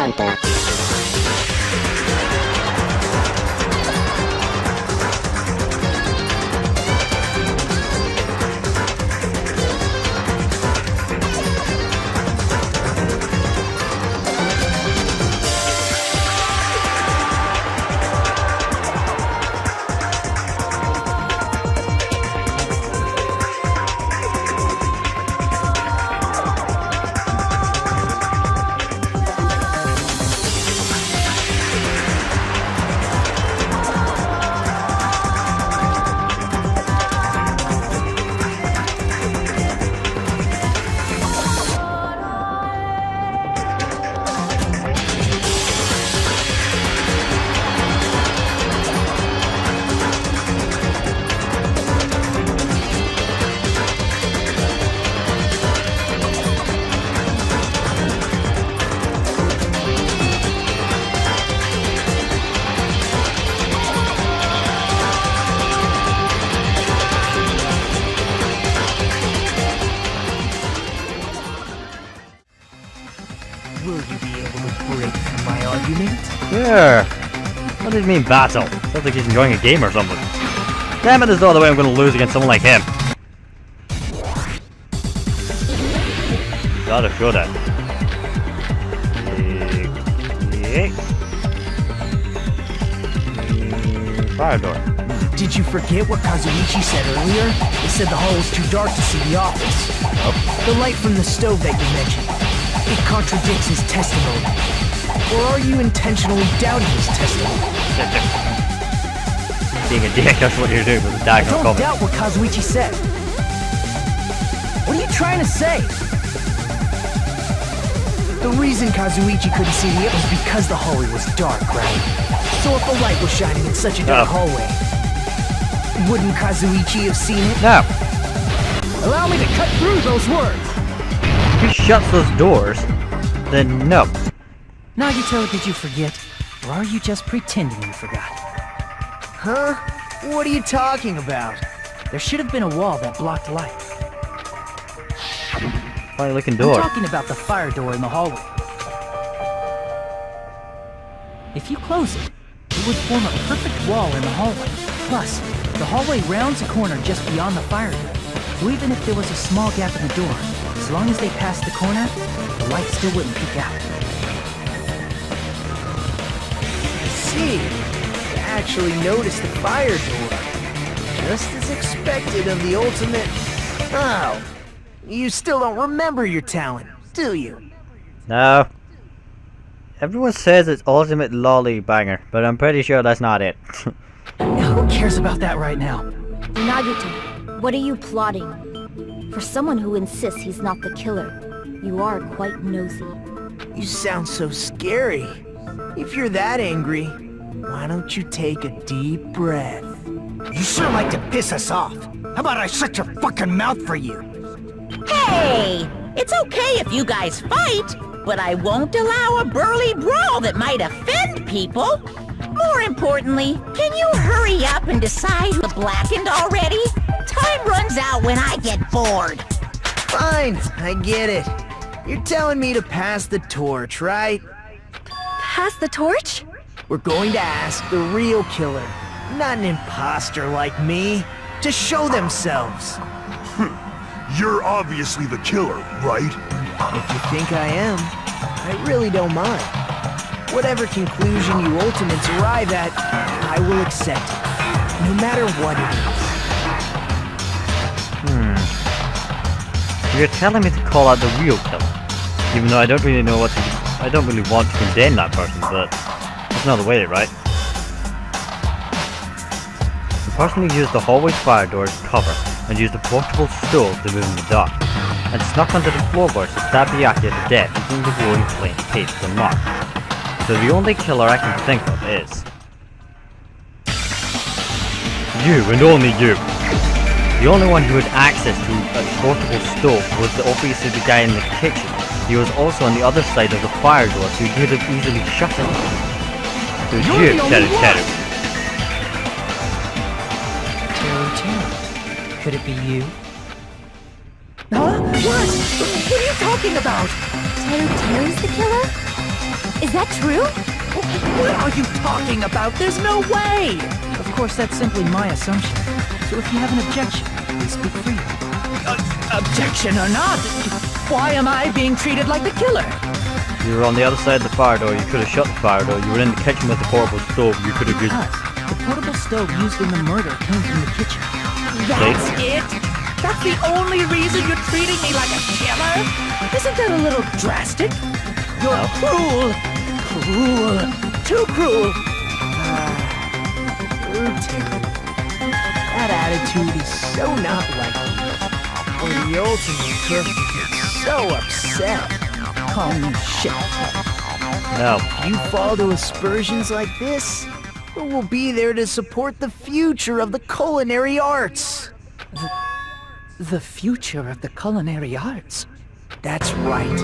DanganRonpa. Will you be able to break through my argument? Yeah. What does it mean battle? Sounds like he's enjoying a game or something. Damn it, there's no other way I'm gonna lose against someone like him. Gotta show that. Fire door. Did you forget what Kazuichi said earlier? He said the hall was too dark to see the office. Nope. The light from the stove that you mentioned. It contradicts his testimony. Or are you intentionally doubting his testimony? Being a dick, that's what you're doing with the diagonal Don't comment. doubt what Kazuichi said. What are you trying to say? The reason Kazuichi couldn't see it was because the hallway was dark, right? So if the light was shining in such a dark hallway, wouldn't Kazuichi have seen it? No. Allow me to cut through those words! If he shuts those doors, then no. Nagito, did you forget? Or are you just pretending you forgot? Huh? What are you talking about? There should have been a wall that blocked light. Funny looking door. I'm talking about the fire door in the hallway. If you close it, it would form a perfect wall in the hallway. Plus, the hallway rounds a corner just beyond the fire door. So even if there was a small gap in the door, as long as they passed the corner, the light still wouldn't peek out. I see. You actually noticed the fire door. Just as expected of the ultimate... Oh. You still don't remember your talent, do you? No. Everyone says it's ultimate lolly banger, but I'm pretty sure that's not it. Who cares about that right now? Nagito, what are you plotting? For someone who insists he's not the killer, you are quite nosy. You sound so scary. If you're that angry, why don't you take a deep breath? You sure like to piss us off. How about I shut your fucking mouth for you? Hey! It's okay if you guys fight, but I won't allow a burly brawl that might offend people. More importantly, can you hurry up and decide who's blackened already? Time runs out when I get bored. Fine, I get it. You're telling me to pass the torch, right? Pass the torch? We're going to ask the real killer, not an imposter like me, to show themselves. You're obviously the killer, right? If you think I am, I really don't mind. Whatever conclusion you ultimates arrive at, I will accept it, no matter what it is. You're telling me to call out the real killer, even though I don't really know what to. I don't really want to condemn that person, but there's another way, right? The person who used the hallway's fire door as cover and used a portable stove to move in the dark, and snuck onto the floorboards to stab Miyake to death using the glowing flame paste as a mark. So the only killer I can think of is you, and only you. The only one who had access to a portable stove was obviously the guy in the kitchen. He was also on the other side of the fire door, so he could have easily shut it. So it's you, Teru Teru. Teru, could it be you? Huh? What? What are you talking about? Teru's the killer? Is that true? What are you talking about? There's no way! Of course, that's simply my assumption. So if you have an objection, please speak freely. Objection or not, why am I being treated like the killer? You were on the other side of the fire door, you could have shut the fire door. You were in the kitchen with the portable stove, you could have just... Because the portable stove used in the murder came from the kitchen. That's it? That's the only reason you're treating me like a killer? Isn't that a little drastic? You're cruel. Cruel. Too cruel. That attitude is so not like you. When the ultimate cook gets so upset. Call me shit. No. You fall to aspersions like this, who will be there to support the future of the culinary arts? The future of the culinary arts? That's right.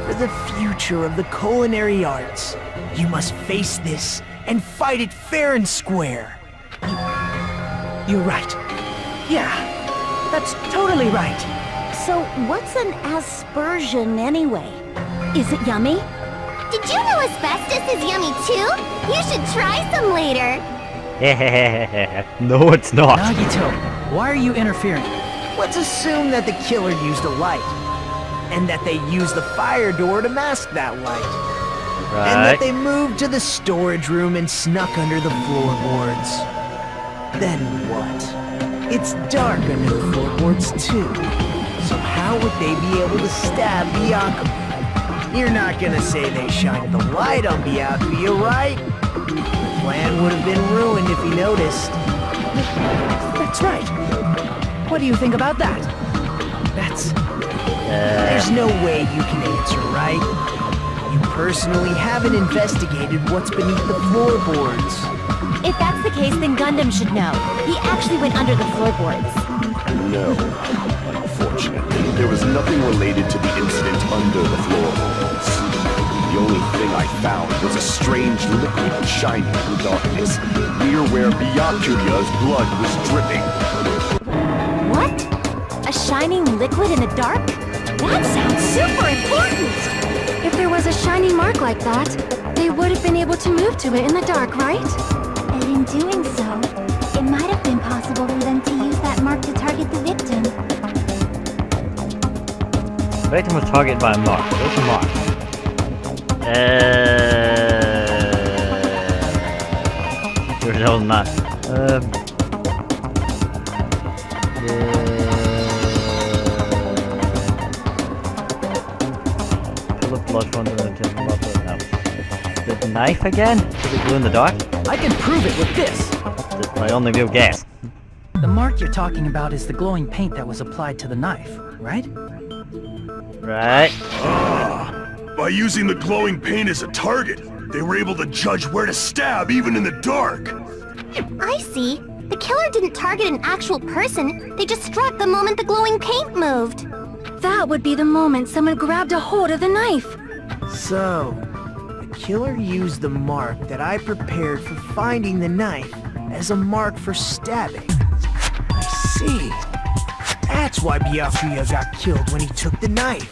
For the future of the culinary arts, you must face this and fight it fair and square. You're right. Yeah, that's totally right. So what's an aspersion anyway? Is it yummy? Did you know asbestos is yummy too? You should try some later. No, it's not. Nagito, why are you interfering? Let's assume that the killer used a light, and that they used the fire door to mask that light, and that Right. they moved to the storage room and snuck under the floorboards. Then what? It's dark under the floorboards too, so how would they be able to stab Byakuya? You're not gonna say they shined the light on Byakuya, right? The plan would have been ruined if he noticed. That's right. What do you think about that? There's no way you can answer, right? You personally haven't investigated what's beneath the floorboards. If that's the case, then Gundam should know. He actually went under the floorboards. No. Unfortunately, there was nothing related to the incident under the floorboards. The only thing I found was a strange liquid shining in the darkness, near where Byakuya's blood was dripping. What? A shining liquid in the dark? That sounds super important! If there was a shiny mark like that, they would have been able to move to it in the dark, right? And in doing so, it might have been possible for them to use that mark to target the victim. The victim was targeted by a mark. Where's the mark? Where's the hell is that? Pull up blood from the The knife again? Is it glue in the dark? I can prove it with this. That's my only real guess. The mark you're talking about is the glowing paint that was applied to the knife, right? Right. By using the glowing paint as a target, they were able to judge where to stab even in the dark. I see. The killer didn't target an actual person. They just struck the moment the glowing paint moved. That would be the moment someone grabbed a hold of the knife. So, the killer used the mark that I prepared for finding the knife as a mark for stabbing. I see. That's why Byakuya got killed when he took the knife.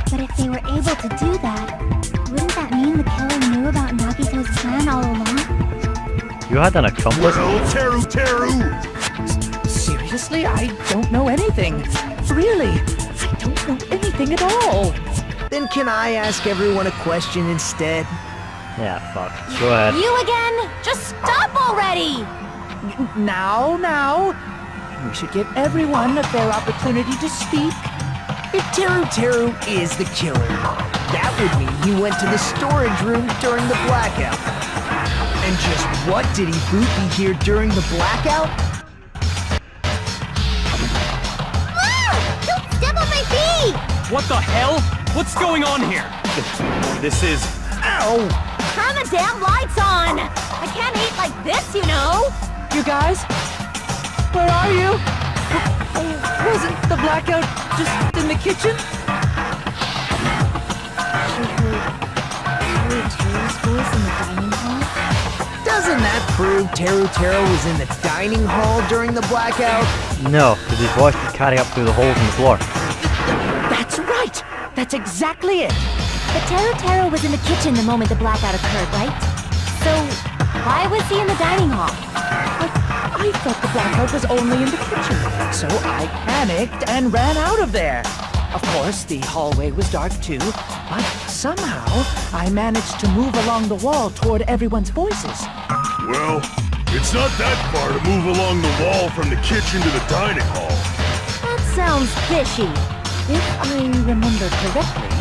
But if they were able to do that, wouldn't that mean the killer knew about Nagito's plan all along? You had an accomplice? Well, Teru! Seriously, I don't know anything. Really, I don't know anything at all. Then can I ask everyone a question instead? Yeah, fuck. Go ahead. You again? Just stop already! Now. We should give everyone a fair opportunity to speak. If Teru is the killer, that would mean he went to the storage room during the blackout. And just what did he boot here during the blackout? Ah! Don't step on my feet! What the hell? What's going on here? This is... Ow! Turn the damn lights on! I can't eat like this, you know! You guys, where are you? Wasn't the blackout just in the kitchen? Doesn't that prove Teru was in the dining hall during the blackout? No, because his voice was carrying up through the holes in the floor. That's right! That's exactly it! But Taro was in the kitchen the moment the blackout occurred, right? So, why was he in the dining hall? I thought the blackout was only in the kitchen, so I panicked and ran out of there. Of course, the hallway was dark too, but somehow I managed to move along the wall toward everyone's voices. Well, it's not that far to move along the wall from the kitchen to the dining hall. That sounds fishy. If I remember correctly,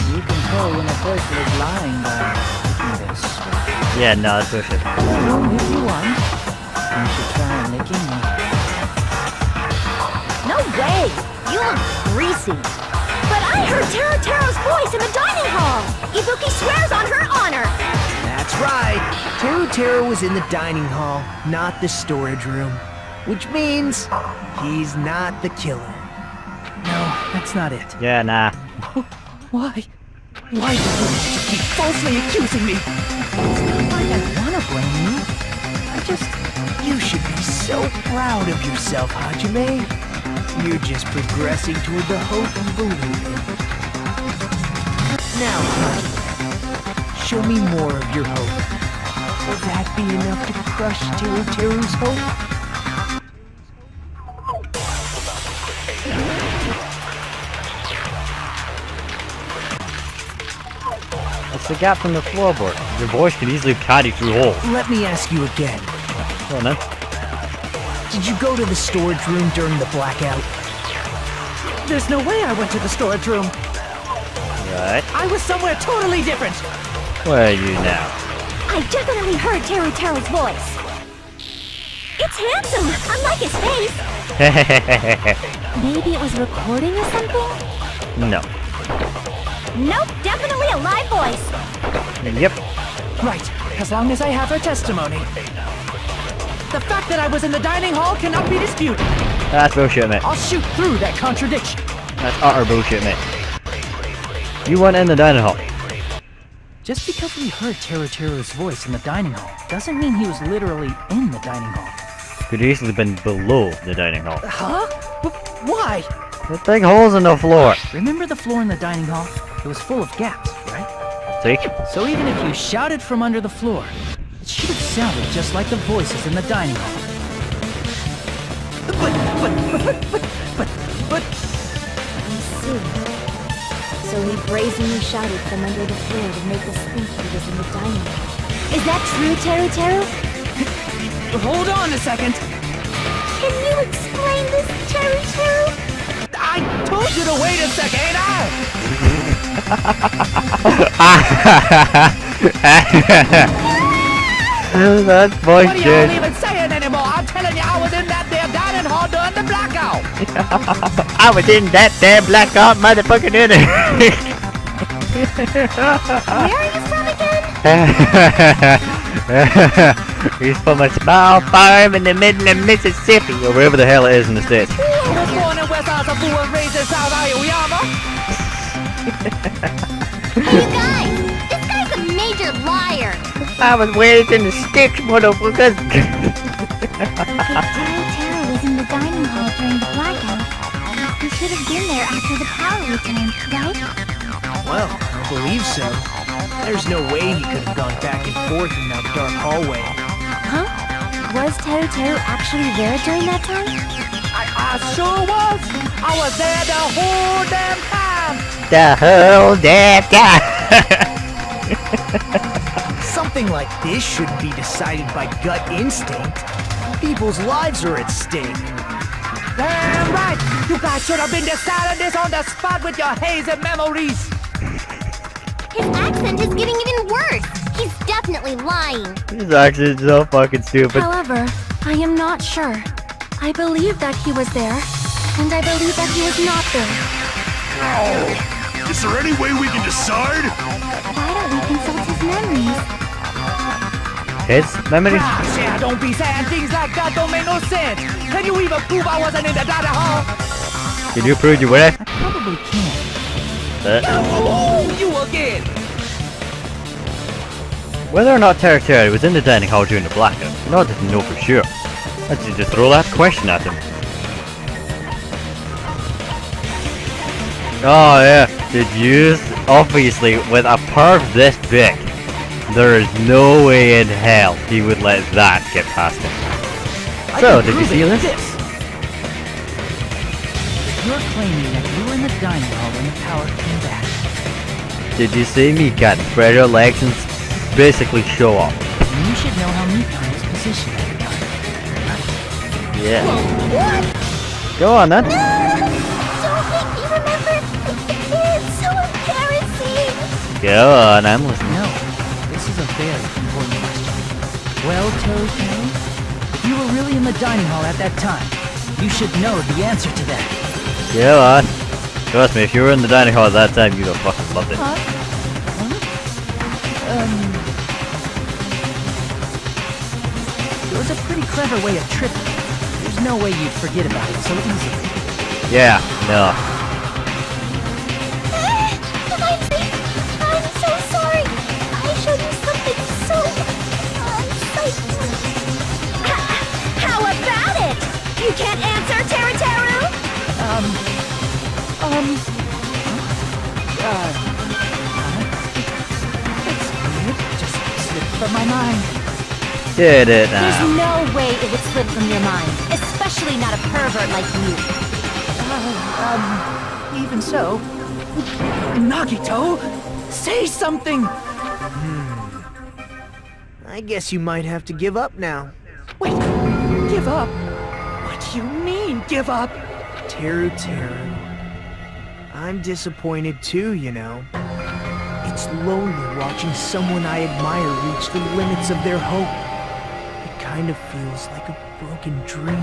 you can tell when a person is lying by looking this way. Yeah, no, that's bullshit. So, if you want, you should try licking me. No way! You look greasy. But I heard Taro's voice in the dining hall! Ibuki swears on her honor! That's right. Taro was in the dining hall, not the storage room. Which means he's not the killer. No, that's not it. Yeah, nah. Why? Why do you keep falsely accusing me? It's not like I want to blame you. I just... You should be so proud of yourself, Hajime. You're just progressing toward the hope you believe in. Now, Hajime, show me more of your hope. Will that be enough to crush Teru's hope? It's the gap from the floorboard. Your voice can easily carry through holes. Let me ask you again. Go on then. Did you go to the storage room during the blackout? There's no way I went to the storage room. Right. I was somewhere totally different. Where are you now? I definitely heard Taro's voice. It's handsome, unlike his face. Maybe it was recording or something? No. Nope, definitely a live voice. Yep. Right, as long as I have her testimony. The fact that I was in the dining hall cannot be disputed. That's bullshit, mate. I'll shoot through that contradiction. That's utter bullshit, mate. You went in the dining hall. Just because we heard Taro's voice in the dining hall doesn't mean he was literally in the dining hall. Could easily have been below the dining hall. Huh? Why? There's big holes in the floor. Remember the floor in the dining hall? It was full of gaps, right? See? So even if you shouted from under the floor, it should have sounded just like the voices in the dining hall. But... I see. So he brazenly shouted from under the floor to make us think he was in the dining hall. Is that true, Taro? Hold on a second. Can you explain this, Taro? I told you to wait a second, ain't That's What are y'all bullshit. even saying anymore? I'm telling you, I was in that damn dining hall during the blackout. I was in that damn blackout motherfucking in it. Where are you from again? He's from a small farm in the middle of Mississippi, or wherever the hell it is in the States. I was born in West Alsabu and raised in South Iowa. Hey, you guys! This guy's a major liar! I was raised in the sticks, motherfuckers. Okay, Taro was in the dining hall during the blackout. He should have been there after the power returned, right? Well, I believe so. There's no way he could have gone back and forth in that dark hallway. Huh? Was Taro actually there during that time? I sure was. I was there the whole damn time. The whole damn time. Something like this shouldn't be decided by gut instinct. People's lives are at stake. Damn right. You guys should have been deciding this on the spot with your hazy memories. His accent is getting even worse. He's definitely lying. This actually is so fucking stupid. However, I am not sure. I believe that he was there, and I believe that he was not there. Is there any way we can decide? Why don't we consult his memories? His memories? Yeah, don't be saying things like that. Don't make no sense. Can you even prove I wasn't in the dining hall? Can you prove you were? I probably can. Oh, you again. Whether or not Taro was in the dining hall during the blackout, no one doesn't know for sure. Let's just throw that question at him. Oh yeah, did you? Obviously, with a perv this big, there is no way in hell he would let that get past him. So, did you see this? You're claiming that you were in the dining hall when the power came back. Did you see me cat spread your legs and basically show off? And you should know how Mikon is positioned at the time. Yeah. Go on then. Don't make me remember. It's so embarrassing. Go on, I'm listening. No, this is a very important question. Well, Toad, if you were really in the dining hall at that time, you should know the answer to that. Go on. Trust me, if you were in the dining hall at that time, you'd have fucking loved it. It was a pretty clever way of tripping. There's no way you'd forget about it so easily. Yeah, no. I'm so sorry. I showed you something so unsightly. How about it? You can't answer, Teru? It's weird. Just slipped from my mind. Did it There's now. no way it would slip from your mind, especially not a pervert like you. Even so, Nagito, say something. I guess you might have to give up now. Wait, give up? What do you mean, give up? Teru. I'm disappointed too, you know. It's lonely watching someone I admire reach the limits of their hope. It kind of feels like a broken dream.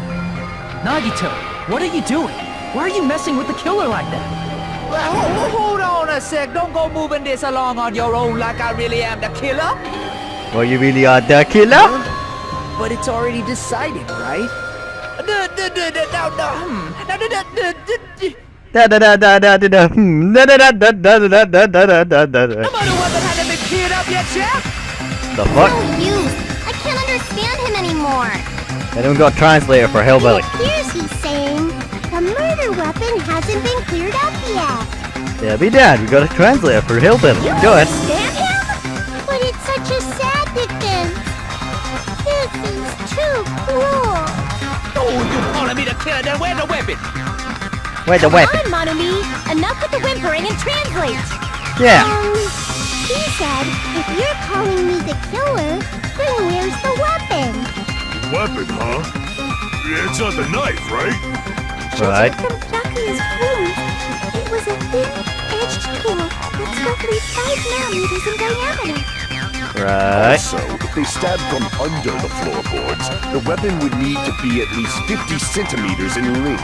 Nagito, what are you doing? Why are you messing with the killer like that? Well, hold on a sec. Don't go moving this along on your own like I really am the killer. Well, you really are the killer? But it's already decided, right? Da da da da da da da. Da da da da da da da da da da da. I'm the one that hasn't been cleared up yet, Chef. The fuck? No use. I can't understand him anymore. Anyone got a translator for Hillbilly? It appears he's saying the murder weapon hasn't been cleared up yet. Yeah, be dad. We got a translator for Hillbilly. Go ahead. Understand him? But it's such a sad defense. This is too cruel. Oh, you calling me the killer? Then where's the weapon? Where's the weapon? Come on, Monumi. Enough with the whimpering and translate. Yeah. He said, if you're calling me the killer, then where's the weapon? Weapon, huh? It's not the knife, right? Right. From Jackie's wound, it was a thin-edged tool that's roughly 5 millimeters in diameter. Right. Also, if they stabbed from under the floorboards, the weapon would need to be at least 50 centimeters in length.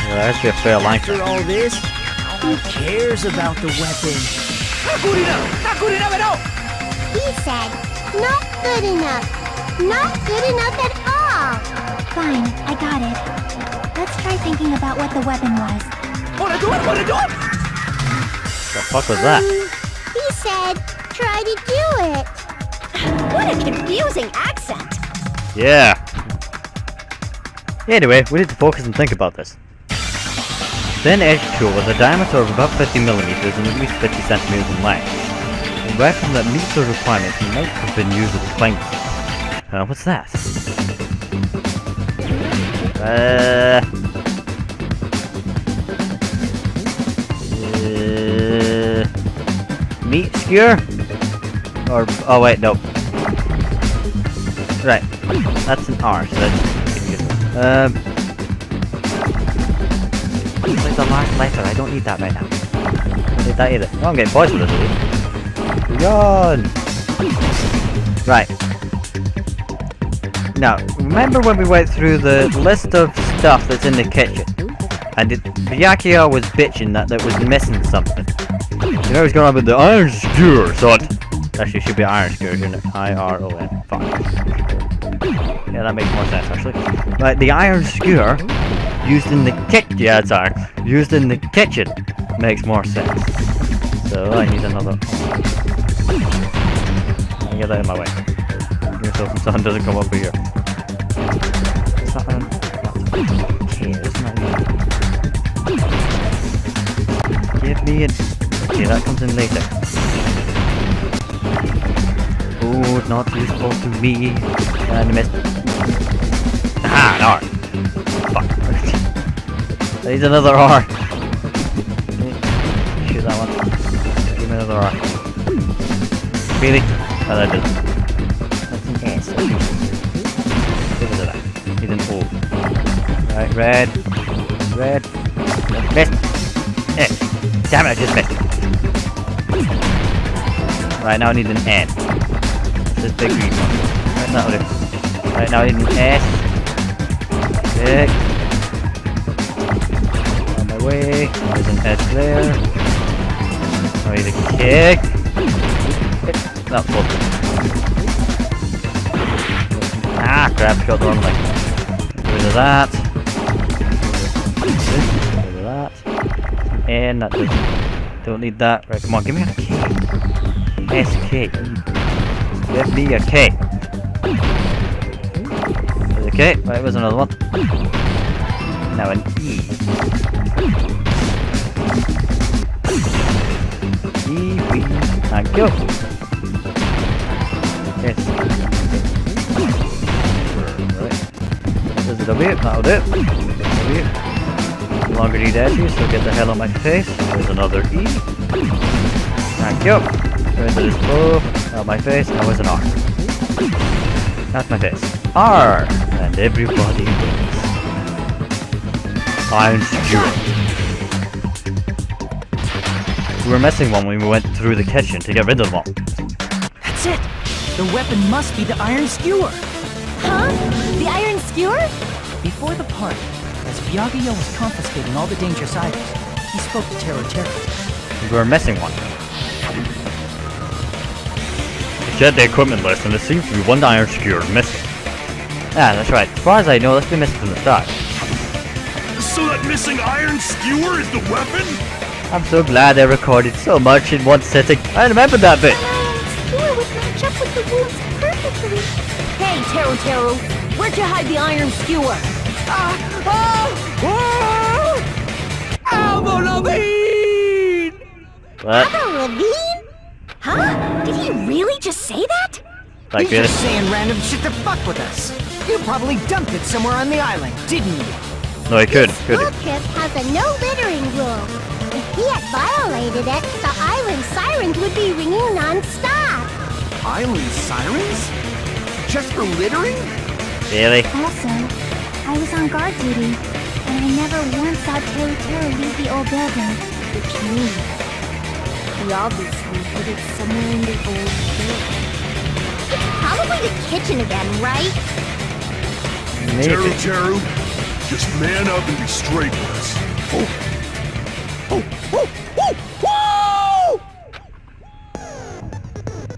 Well, that's a fair length. After all this, who cares about the weapon? Not good enough. Not good enough at all. He said, not good enough. Not good enough at all. Fine, I got it. Let's try thinking about what the weapon was. Wanna do it? Wanna do it? The fuck was that? He said, try to do it. What a confusing accent. Yeah. Anyway, we need to focus and think about this. Thin edge tool with a diameter of about 50 millimeters and at least 50 centimeters in length. A weapon that meets the requirements might have been used with flames. What's that? Meat skewer? Or, oh wait, no. Right, that's an R, so that's, where's the last letter? I don't need that right now. I don't need that either. Oh, I'm getting points for this, at least. Yawn! Right. Now, remember when we went through the list of stuff that's in the kitchen? And Byakuya was bitching that there was missing something. You know what's going on with the iron skewer, so actually it should be iron skewer, shouldn't it? I-R-O-N. Fuck. Yeah, that makes more sense, actually. But the iron skewer used in the kitchen, yeah, it's iron. Used in the kitchen makes more sense. So I need another. I'll get that in my way. So the sun doesn't come over here. It's not okay, it's not Give me it. Okay, that comes in later. Oh, not useful to me. And miss. Ah, an R. Fuck. I need another R. Shoot that one. Give me another R. Really? Oh, that doesn't. That's an S. Give it to that. Need an O. Right, red. Red. Missed. Eh. Damn it, I just missed. Right, now I need an N. This big green one. Right, that'll do. Right, now I need an S. Kick. On my way. There's an S there. Now I need a kick. That's close. Ah, crap, got the wrong leg. Get rid of that. Get rid of that. And that doesn't. Don't need that. Right, come on, give me a K. SK. Give me a K. There's a K. Right, there's another one. Now an E. E, B, and go. Yes. Right. There's a W, that'll do. W. No longer need edges, so get the hell on my face. There's another E. Thank you. Go into this bow. Out my face. Now there's an R. That's my face. R! And everybody wins. Iron Skewer. We were missing one when we went through the kitchen to get rid of one. That's it! The weapon must be the iron skewer! Huh? The iron skewer? Before the party, as Byakuya was confiscating all the dangerous items, he spoke to Taro. We were missing one. I checked the equipment list and there seems to be one iron skewer missing. Ah, that's right. As far as I know, that's been missing from the start. So that missing iron skewer is the weapon? I'm so glad I recorded so much in one sitting. I remember that bit. Skewer would match up with the wounds perfectly. Hey, Taro, where'd you hide the iron skewer? Elbow Levine! What? Ravine? Huh? Did he really just say that? Like He's this? just saying random shit to fuck with us. You probably dumped it somewhere on the island, didn't you? No, he could he? School trip has a no littering rule. If he had violated it, the island sirens would be ringing non-stop. Island sirens? Just for littering? Really? Also, I was on guard duty, and I never once saw Taro leave the old building. Which means he obviously hid it somewhere in the old building. It's probably the kitchen again, right? Maybe. Teru, just man up and be straight with us.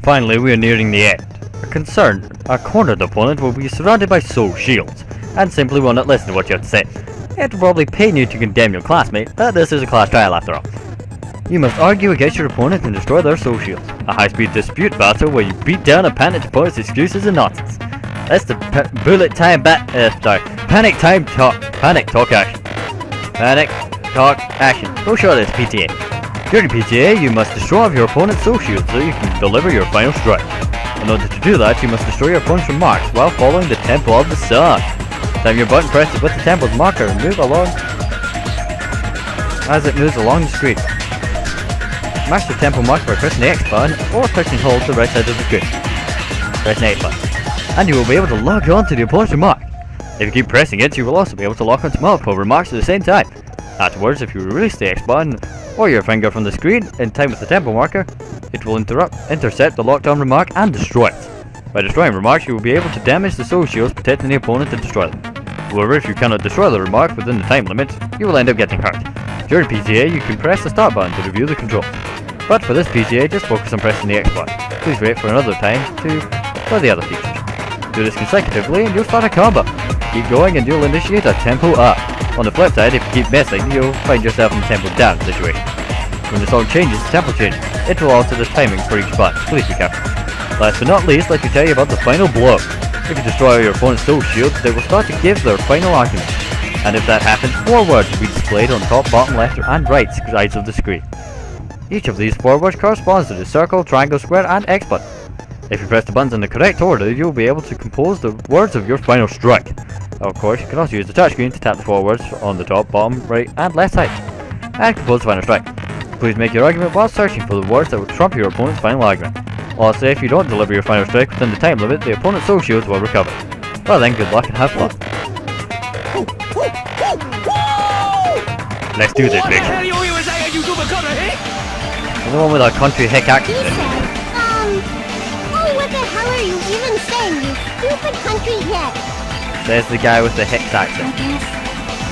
Finally, we are nearing the end. We're concerned our cornered opponent will be surrounded by soul shields, and simply will not listen to what you have to say. It will probably pain you to condemn your classmate, but this is a class trial after all. You must argue against your opponent and destroy their soul shields. A high-speed dispute battle where you beat down a panic opponent's excuses and nonsense. That's the panic time talk action. Panic talk action. Go short is PTA. During PTA, you must destroy your opponent's soul shield so you can deliver your final strike. In order to do that, you must destroy your opponent's remarks while following the tempo of the sun. Time your button presses with the tempo's marker and move along as it moves along the screen. Match the tempo marker by pressing the X button or pressing hold to the right side of the screen. Press the X button, and you will be able to lock on to the opponent's remark. If you keep pressing it, you will also be able to lock onto multiple remarks at the same time. Afterwards, if you release the X button or your finger from the screen in time with the tempo marker, it will intercept the locked on remark and destroy it. By destroying remarks, you will be able to damage the soul shields protecting the opponent and destroy them. However, if you cannot destroy the remark within the time limit, you will end up getting hurt. During PTA, you can press the start button to review the controls. But for this PTA, just focus on pressing the X button. Please wait for another time for the other features. Do this consecutively and you'll start a combo. Keep going and you'll initiate a tempo up. On the flip side, if you keep missing, you'll find yourself in a tempo down situation. When the song changes, the tempo changes. It will alter the timing for each button. Please be careful. Last but not least, let me tell you about the final blow. If you destroy your opponent's soul shields, they will start to give their final argument. And if that happens, 4 words will be displayed on top, bottom, left, and right sides of the screen. Each of these 4 words corresponds to the circle, triangle, square, and X button. If you press the buttons in the correct order, you'll be able to compose the words of your final strike. Of course, you can also use the touchscreen to tap the 4 words on the top, bottom, right, and left side, and compose the final strike. Please make your argument while searching for the words that will trump your opponent's final argument. Also, if you don't deliver your final strike within the time limit, the opponent's soul shields will recover. Well then, good luck and have fun. Let's do this, bitch. The one with a country hick accent. He said, oh, what the hell are you even saying, you stupid country hick? There's the guy with the Hicks I accent. guess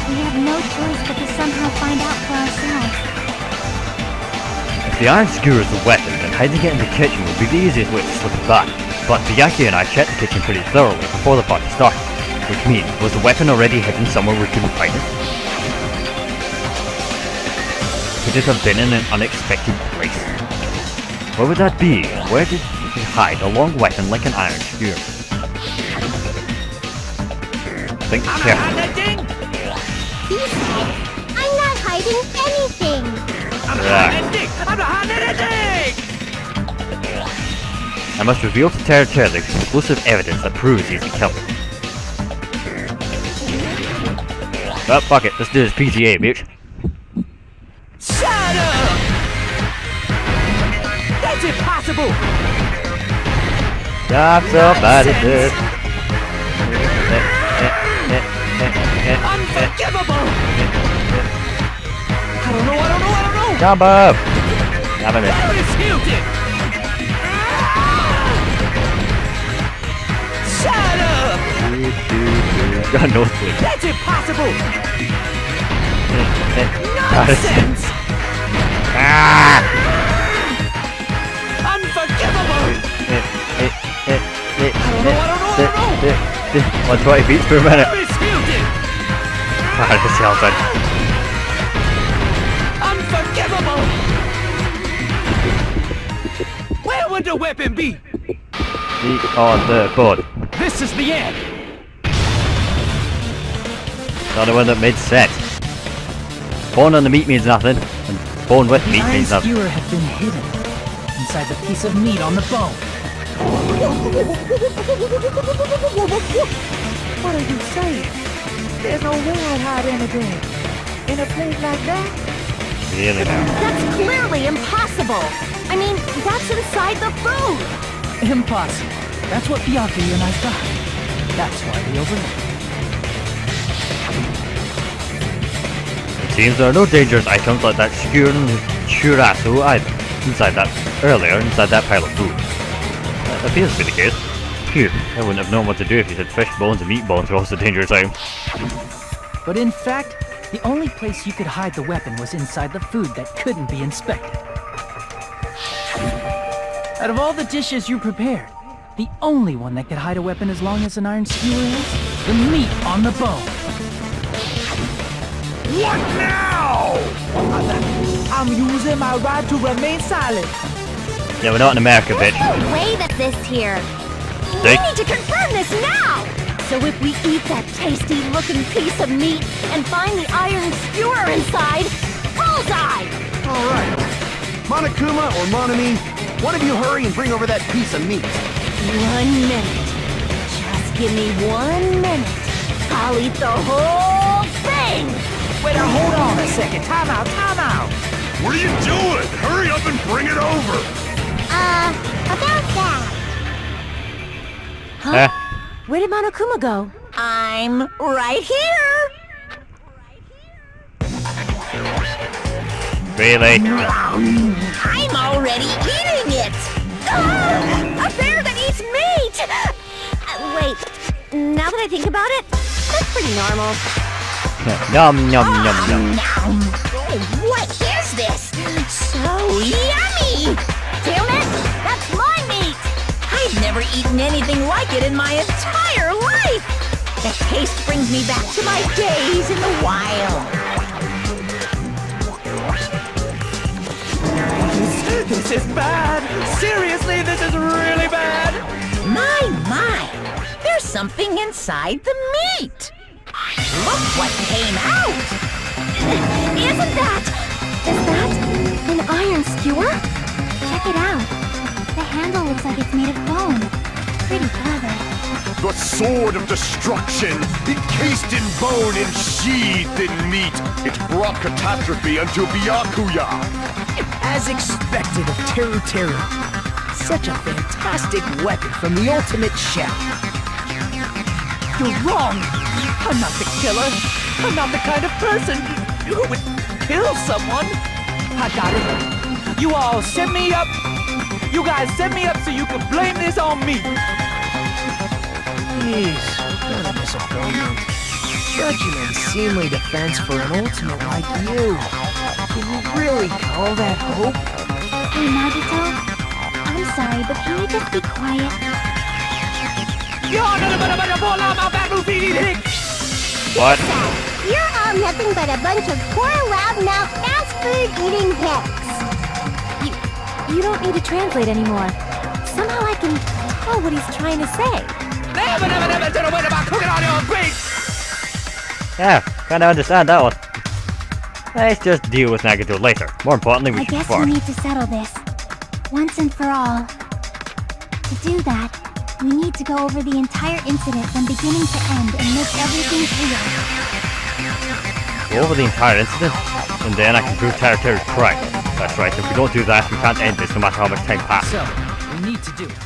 we have no choice but to somehow find out for ourselves. If the iron skewer is the weapon, then hiding it in the kitchen would be the easiest way to slip it back. But Bianchi and I checked the kitchen pretty thoroughly before the party started. Which means, was the weapon already hidden somewhere we couldn't find it? Could it have been in an unexpected place? Where would that be? Where did he hide a long weapon like an iron skewer? Think carefully. He said, I'm not hiding anything. I must reveal to Terra the exclusive evidence that proves he's the killer. Oh, fuck it, let's do this PTA, bitch. Shut up! That's impossible! I'm so bad at this. Unforgivable! I don't know! Jump up! Damn it. Where is Hilton? Shut up! Got no sleep. That's impossible! Nonsense! Unforgivable! I don't know! 120 beats per minute. Where is Hilton? God, this sounds like... Unforgivable! Where would the weapon be? On the board. This is the end! Not the one that made sense. Bone on the meat means nothing, and bone with The meat iron means nothing. skewer had been hidden inside the piece of meat on the bone. What are you saying? There's no way I'd hide anything. In a place like that? Really now. That's clearly impossible. I mean, that's inside the food. Impossible. That's what Bianchi and I thought. That's why we overlooked. It seems there are no dangerous items like that skewered churrasco either inside that pile of food. That appears to be the case. Phew, I wouldn't have known what to do if you said fish bones and meat bones were also dangerous items. But in fact, the only place you could hide the weapon was inside the food that couldn't be inspected. Out of all the dishes you prepared, the only one that could hide a weapon as long as an iron skewer is the meat on the bone. What now? I'm using my right to remain silent. Yeah, we're not in America, bitch. No way that this here. See? We need to confirm this now! So if we eat that tasty-looking piece of meat and find the iron skewer inside, bullseye! All right. Monokuma or Monami, one of you hurry and bring over that piece of meat. 1 minute. Just give me 1 minute. I'll eat the whole thing! Wait, now hold on a second. Time out. What are you doing? Hurry up and bring it over! About that. Huh? Where did Monokuma go? I'm right here! Really? I'm already eating it! A bear that eats meat! Wait, now that I think about it, that's pretty normal. Yum, yum, yum, yum. Oh, what is this? So yummy! Damn it! That's my meat! I've never eaten anything like it in my entire life! The taste brings me back to my days in the wild. This is bad. Seriously, this is really bad. My! There's something inside the meat! Look what came out! Isn't that... Is that an iron skewer? Check it out. The handle looks like it's made of bone. Pretty clever. The sword of destruction, encased in bone and sheathed in meat. It brought catastrophe unto Byakuya. As expected of Teru Teru. Such a fantastic weapon from the ultimate chef. You're wrong! I'm not the killer! I'm not the kind of person who would kill someone! I got it! You all set me up! You guys set me up so you can blame this on me! Jeez, what a disappointment. Such an unseemly defense for an ultimate like you. Can you really call that hope? Hey, Nagito. I'm sorry, but can you just be quiet? What? You're all nothing but a bunch of poor, loud-mouthed, fast-food-eating hicks. You don't need to translate anymore. Somehow I can tell what he's trying to say. Yeah, kinda understand that one. Let's just deal with Nagito later. More importantly, we I should guess farm. we need to settle this. Once and for all. To do that, we need to go over the entire incident from beginning to end and make everything clear. Go over the entire incident, and then I can prove Teru Teru's correct. That's right, if we don't do that, we can't end this no matter how much time passes. So, we need to do it.